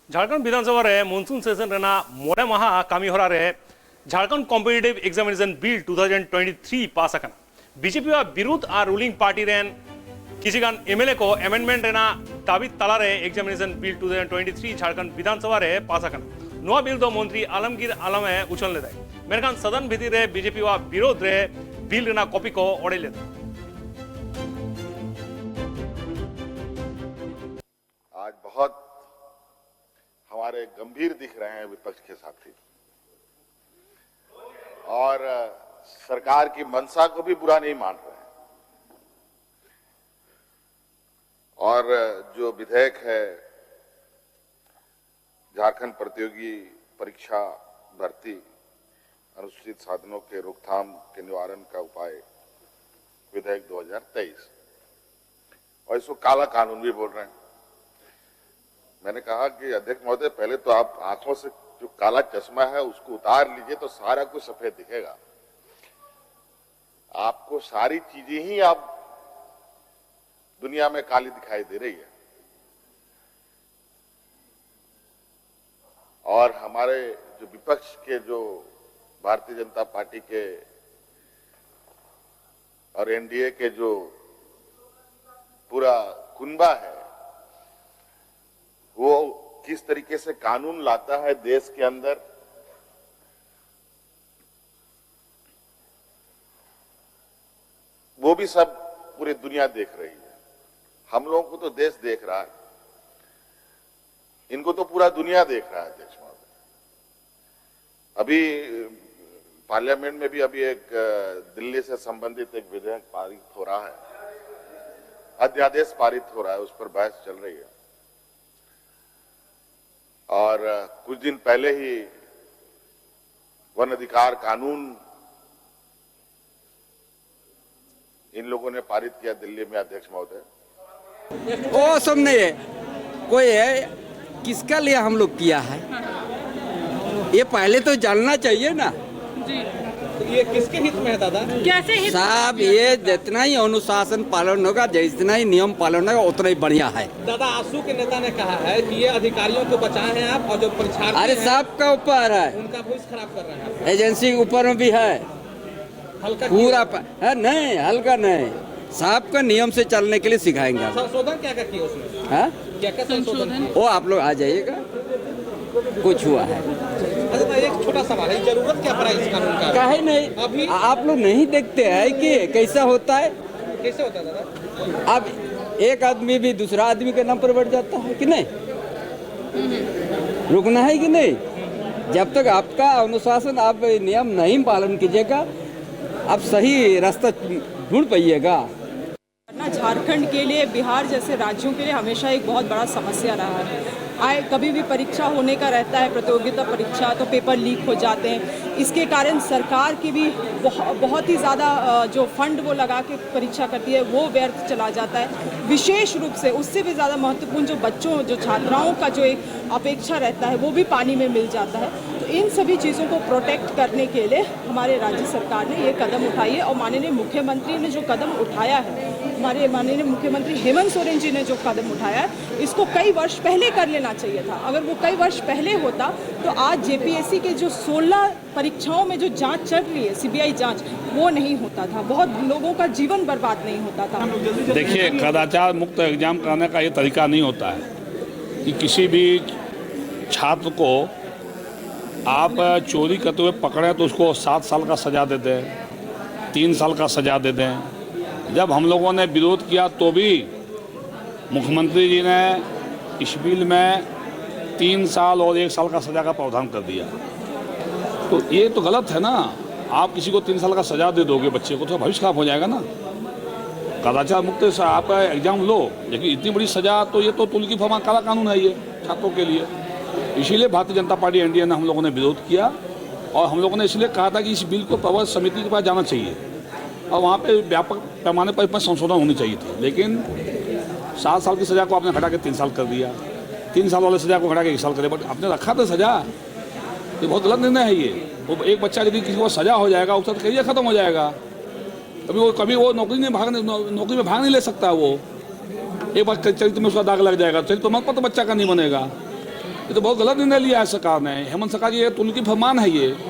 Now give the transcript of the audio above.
झारखंड विधानसभा रे monsoon session Raina मोरे माहा कामी होरा रे झारखंड कॉम्पिटिटिव एग्जामिनेशन बिल 2023 पास आकना बीजेपी वा विरुद्ध आ रूलिंग पार्टी रेन किसी गान एमएलए को अमेंडमेंट रेना ताबी तला रे एग्जामिनेशन बिल 2023 झारखंड विधानसभा रे पास आकना नोआ बिल दो मंत्री आलमगीर आलमे उछल ले दाय मेरखान सदन भीतर रे बीजेपी वा विरोध रे बिल रेना कॉपी को ओड़े ले आज बहुत हमारे गंभीर दिख रहे हैं विपक्ष के साथी और सरकार की मंशा को भी बुरा नहीं मान रहे हैं। और जो विधेयक है झारखंड प्रतियोगी परीक्षा भर्ती अनुसूचित साधनों के रोकथाम के निवारण का उपाय विधेयक 2023 और इसको काला कानून भी बोल रहे हैं। मैंने कहा कि अध्यक्ष महोदय पहले तो आप आंखों से जो काला चश्मा है उसको उतार लीजिए तो सारा कुछ सफेद दिखेगा। आपको सारी चीजें ही आप दुनिया में काली दिखाई दे रही है। और हमारे जो विपक्ष के जो भारतीय जनता पार्टी के और एनडीए के जो पूरा कुनबा है वो किस तरीके से कानून लाता है देश के अंदर, वो भी सब पूरी दुनिया देख रही है। हम लोगों को तो देश देख रहा है, इनको तो पूरा दुनिया देख रहा है। अध्यक्ष महोदय, अभी पार्लियामेंट में भी अभी एक दिल्ली से संबंधित एक विधेयक पारित हो रहा है, अध्यादेश पारित हो रहा है, उस पर बहस चल रही है। और कुछ दिन पहले ही वन अधिकार कानून इन लोगों ने पारित किया दिल्ली में। अध्यक्ष महोदय, वो सब नहीं है, कोई है किसका लिए हम लोग किया है ये पहले तो जानना चाहिए ना जी। तो ये किसके हित में है दादा? कैसे हित? साहब ये जितना ही अनुशासन पालन होगा, जितना ही नियम पालन होगा उतना ही बढ़िया है। दादा आसू के नेता ने कहा है कि ये अधिकारियों को बचाए हैं आप, और जो परीक्षार्थी अरे हैं, सबका ऊपर है, उनका भविष्य खराब कर रहे हैं। एजेंसी के ऊपर में भी है, हल्का पूरा है नहीं, हल्का नहीं, सबका नियम से चलने के लिए सिखाएंगे। संशोधन क्या क्या किया उसमें? हाँ क्या क्या संशोधन? वो आप लोग आ जाइएगा, कुछ हुआ है। अच्छा, एक छोटा सवाल है, जरूरत क्या पड़ा इस कानून का? काहे नहीं, अभी आप लोग नहीं देखते हैं कि कैसा होता है? कैसे होता है दादा? अब एक आदमी भी दूसरा आदमी के नाम पर बढ़ जाता है कि नहीं? रुकना है कि नहीं? जब तक आपका अनुशासन, आप नियम नहीं पालन कीजिएगा, आप सही रास्ता ढूंढ पाइएगा। झारखंड के लिए, बिहार जैसे राज्यों के लिए हमेशा एक बहुत बड़ा समस्या रहा है। कभी भी परीक्षा होने का रहता है, प्रतियोगिता परीक्षा, तो पेपर लीक हो जाते हैं। इसके कारण सरकार की भी बहुत ही ज़्यादा जो फंड वो लगा के परीक्षा करती है वो व्यर्थ चला जाता है। विशेष रूप से उससे भी ज़्यादा महत्वपूर्ण जो बच्चों, जो छात्राओं का जो एक अपेक्षा रहता है वो भी पानी में मिल जाता है। तो इन सभी चीज़ों को प्रोटेक्ट करने के लिए हमारे राज्य सरकार ने ये कदम उठाई है, और माननीय मुख्यमंत्री ने जो कदम उठाया है, हमारे माननीय मुख्यमंत्री हेमंत सोरेन जी ने जो कदम उठाया है, इसको कई वर्ष पहले कर लेना चाहिए था। अगर वो कई वर्ष पहले होता तो आज जेपीएससी के जो 16 परीक्षाओं में जो जांच चल रही है, सीबीआई जांच, वो नहीं होता था, बहुत लोगों का जीवन बर्बाद नहीं होता था। देखिए, कदाचार मुक्त एग्जाम कराने का ये तरीका नहीं होता है कि किसी भी छात्र को आप चोरी करते हुए पकड़ें तो उसको 7 साल का सज़ा दे दें, 3 साल का सज़ा दे दें। जब हम लोगों ने विरोध किया तो भी मुख्यमंत्री जी ने इस बिल में 3 साल और 1 साल का सज़ा का प्रावधान कर दिया। तो ये तो गलत है ना। आप किसी को 3 साल का सज़ा दे दोगे बच्चे को तो भविष्य खराब हो जाएगा ना। कदाचार मुक्त से आप एग्जाम लो, लेकिन इतनी बड़ी सज़ा तो ये तो तुल की फरमा काला कानून है ये छात्रों के लिए। इसीलिए भारतीय जनता पार्टी एनडीए ने हम लोगों ने विरोध किया, और हम लोगों ने इसलिए कहा था कि इस बिल को प्रवर समिति के पास जाना चाहिए और वहाँ पे व्यापक पैमाने पर इसमें संशोधन होनी चाहिए थी। लेकिन 7 साल की सज़ा को आपने घटा के 3 साल कर दिया, 3 साल वाले सज़ा को घटा के 1 साल करे, बट आपने रखा था सज़ा। ये बहुत गलत निर्णय है ये। वो एक बच्चा यदि किसी को सज़ा हो जाएगा उसका करियर खत्म हो जाएगा, कभी वो नौकरी में भाग नहीं ले सकता। वो एक बार चरित्र में उसका दाग लग जाएगा, चरित्र प्रमाण पत्र बच्चा का नहीं बनेगा। ये तो बहुत गलत निर्णय लिया है सरकार ने। हेमंत सरकार जी, ये तो उनकी फरमान है ये।